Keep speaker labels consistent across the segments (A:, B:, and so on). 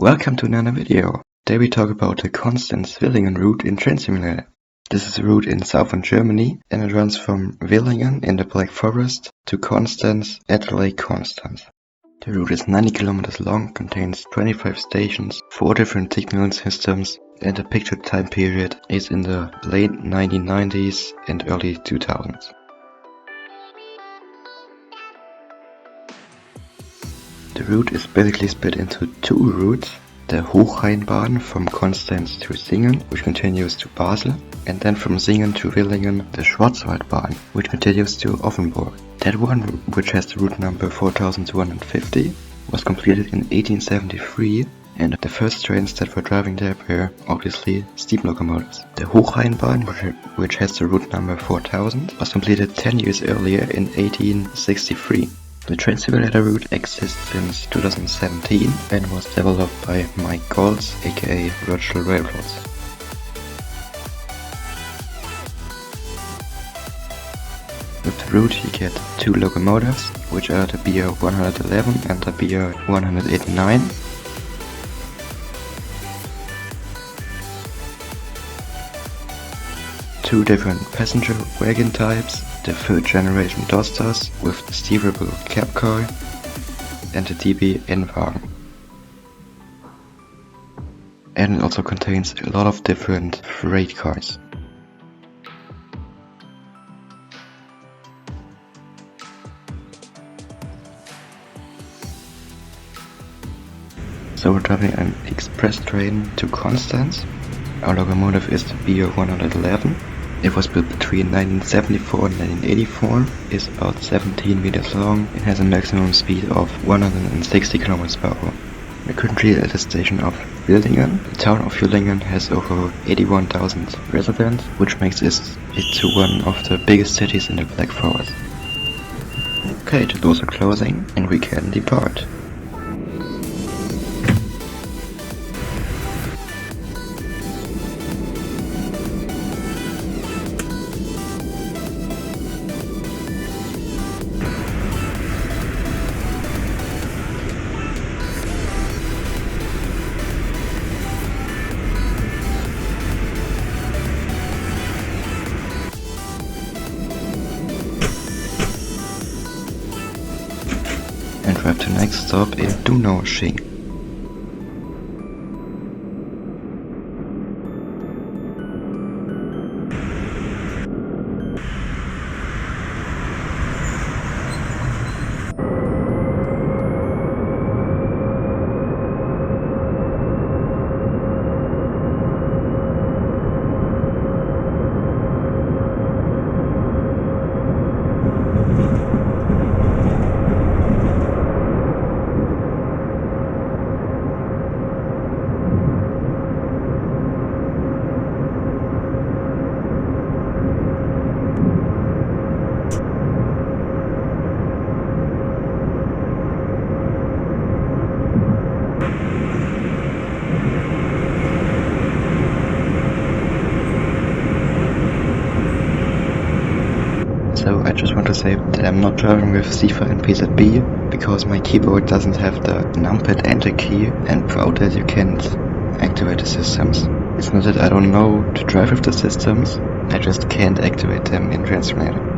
A: Welcome to another video. Today we talk about the Konstanz Villingen route in Train Simulator. This is a route in southern Germany and it runs from Villingen in the Black Forest to Konstanz at Lake Konstanz. The route is 90 kilometers long, contains 25 stations, 4 different signal systems, and the pictured time period is in the late 1990s and early 2000s. The route is basically split into two routes, the Hochrheinbahn from Konstanz to Singen, which continues to Basel, and then from Singen to Villingen, the Schwarzwaldbahn, which continues to Offenburg. That one, which has the route number 4250, was completed in 1873, and the first trains that were driving there were obviously steam locomotives. The Hochrheinbahn, which has the route number 4000, was completed 10 years earlier in 1863. The Train Simulator route exists since 2017 and was developed by Mike Golds, aka Virtual Railroads. With the route you get two locomotives, which are the BR 111 and the BR 189. Two different passenger wagon types, the third generation Dosters with the steerable cab car and the DB N-Wagen. And it also contains a lot of different freight cars. So we're driving an express train to Konstanz. Our locomotive is the BR 111. It was built between 1974 and 1984, is about 17 meters long and has a maximum speed of 160 km per hour. We're currently at the station of Villingen. The town of Villingen has over 81,000 residents, which makes it to one of the biggest cities in the Black Forest. Okay, the doors are closing and we can depart. And drive to next stop in Donaueschingen. So I just want to say that I'm not driving with CIFAR and PZB because my keyboard doesn't have the numpad enter key, and without that you can't activate the systems. It's not that I don't know to drive with the systems, I just can't activate them in Train Simulator.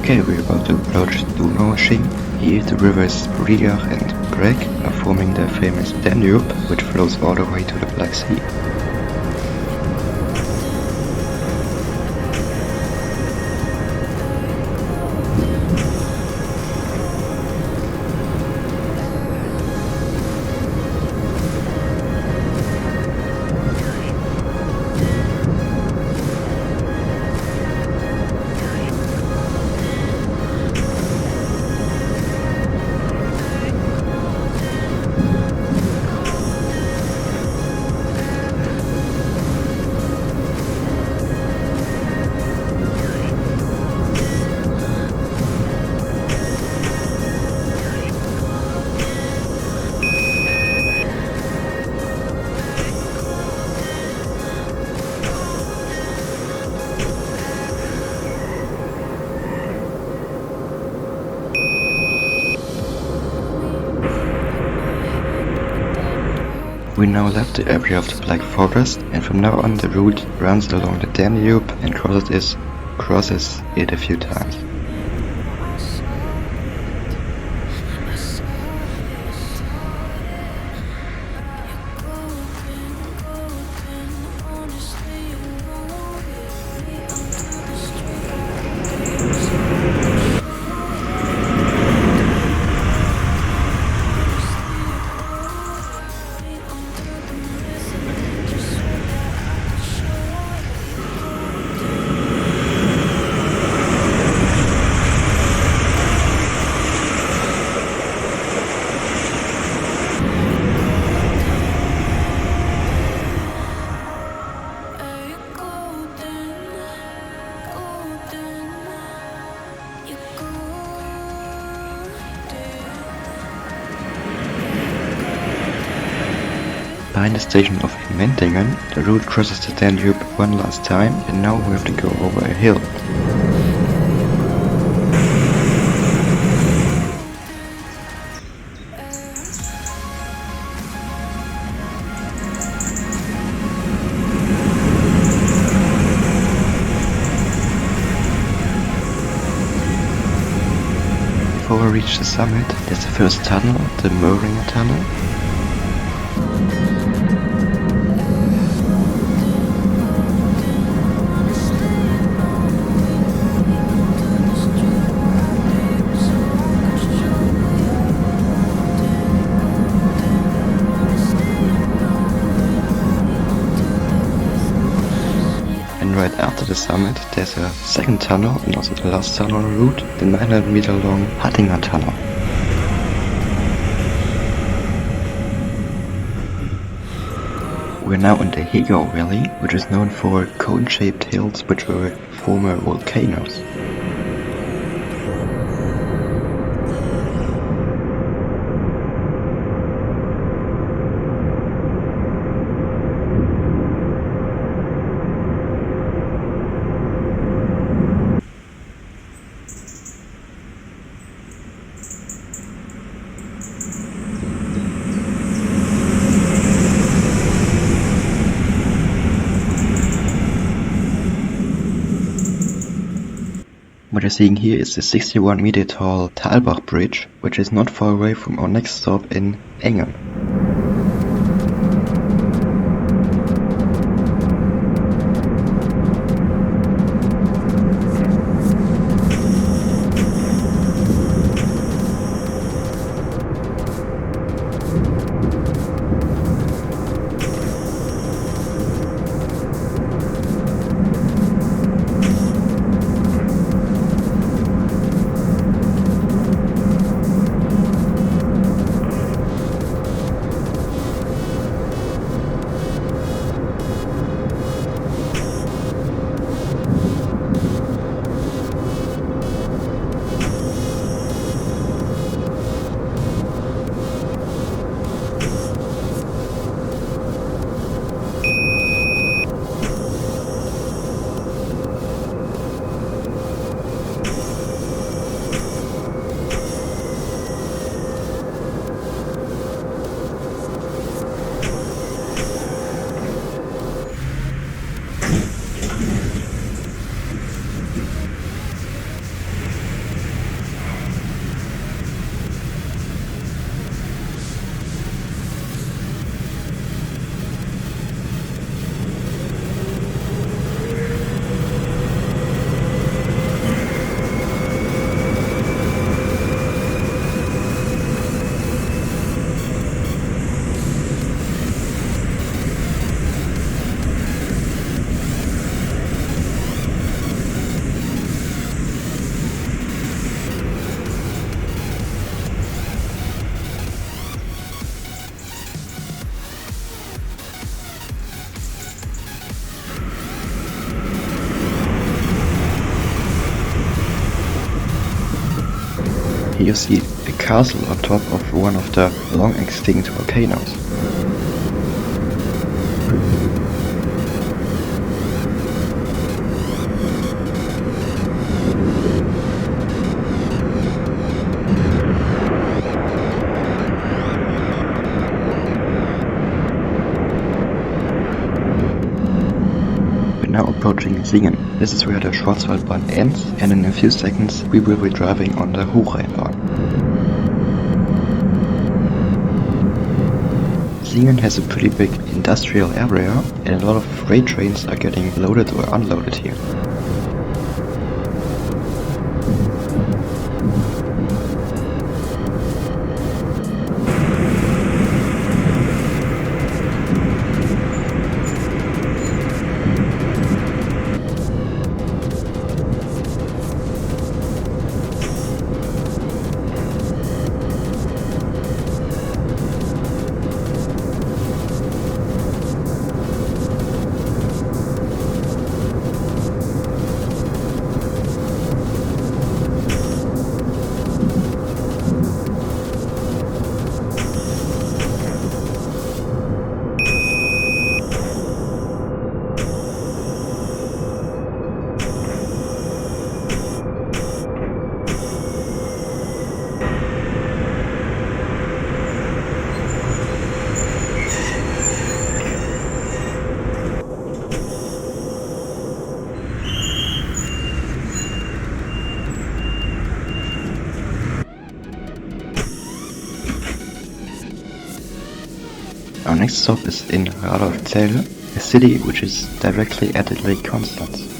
A: Okay, we're about to approach Donaueschingen. Here the river is Riach and Prague are forming the famous Danube, which flows all the way to the Black Sea. We now left the area of the Black Forest, and from now on the route runs along the Danube and crosses it a few times. Behind the station of Villingen, the route crosses the Danube one last time, and now we have to go over a hill. Before we reach the summit, there's the first tunnel, the Villingen tunnel. And right after the summit, there's a second tunnel, and also the last tunnel on the route, the 900-meter long Villingen tunnel. We're now in the Takeoff Valley, which is known for cone-shaped hills which were former volcanoes. What you're seeing here is the 61-meter tall Talbach Bridge, which is not far away from our next stop in Villingen. Here you see a castle on top of one of the long extinct volcanoes. Now approaching Singen. This is where the Schwarzwaldbahn ends, and in a few seconds we will be driving on the Hochrheinbahn. Singen has a pretty big industrial area, and a lot of freight trains are getting loaded or unloaded here. Our next stop is in Radolfzell, a city which is directly at Lake Konstanz.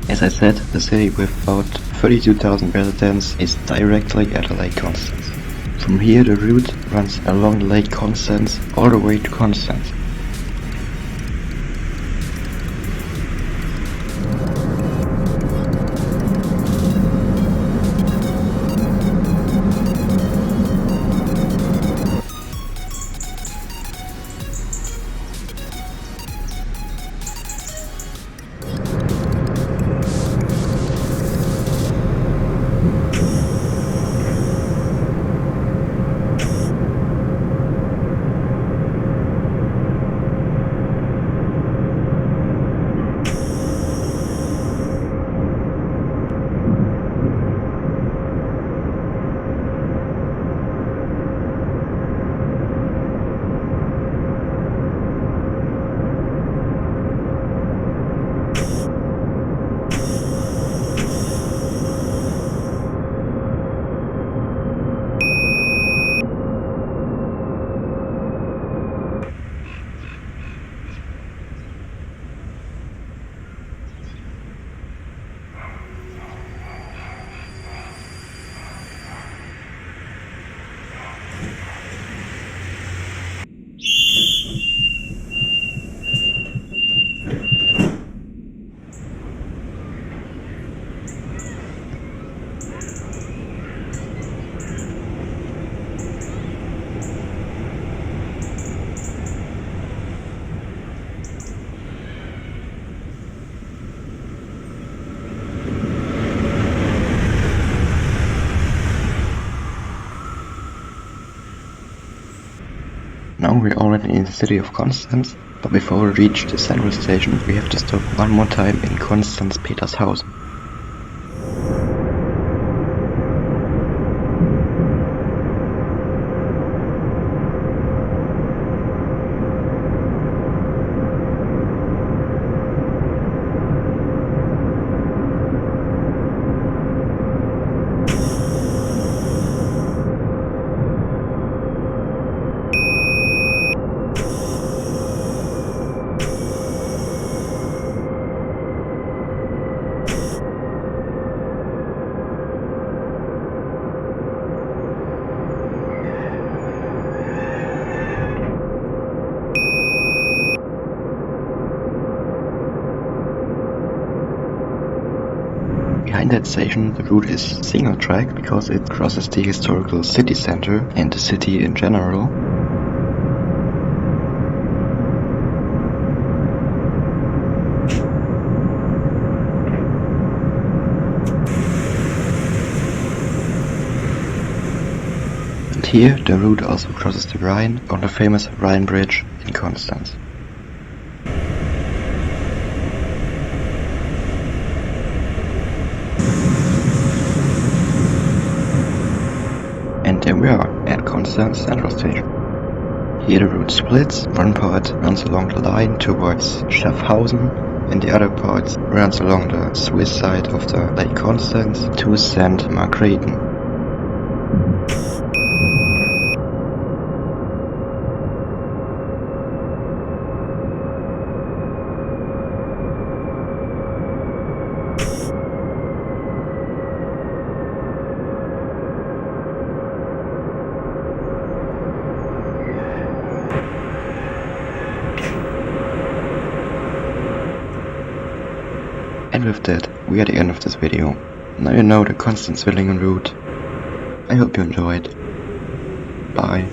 A: As I said, the city with about 32,000 residents is directly at Lake Konstanz. From here the route runs along Lake Konstanz all the way to Konstanz. already in the city of Konstanz, but before we reach the central station we have to stop one more time in Konstanz Petershausen. Behind that station the route is single track because it crosses the historical city center and the city in general. And here the route also crosses the Rhine on the famous Rhine Bridge in Konstanz. And there we are, at Konstanz Central Station. Here the route splits, one part runs along the line towards Schaffhausen and the other part runs along the Swiss side of the Lake Konstanz to St. Margrethen. And with that, we are at the end of this video. Now you know the Konstanz-Villingen route. I hope you enjoyed. Bye.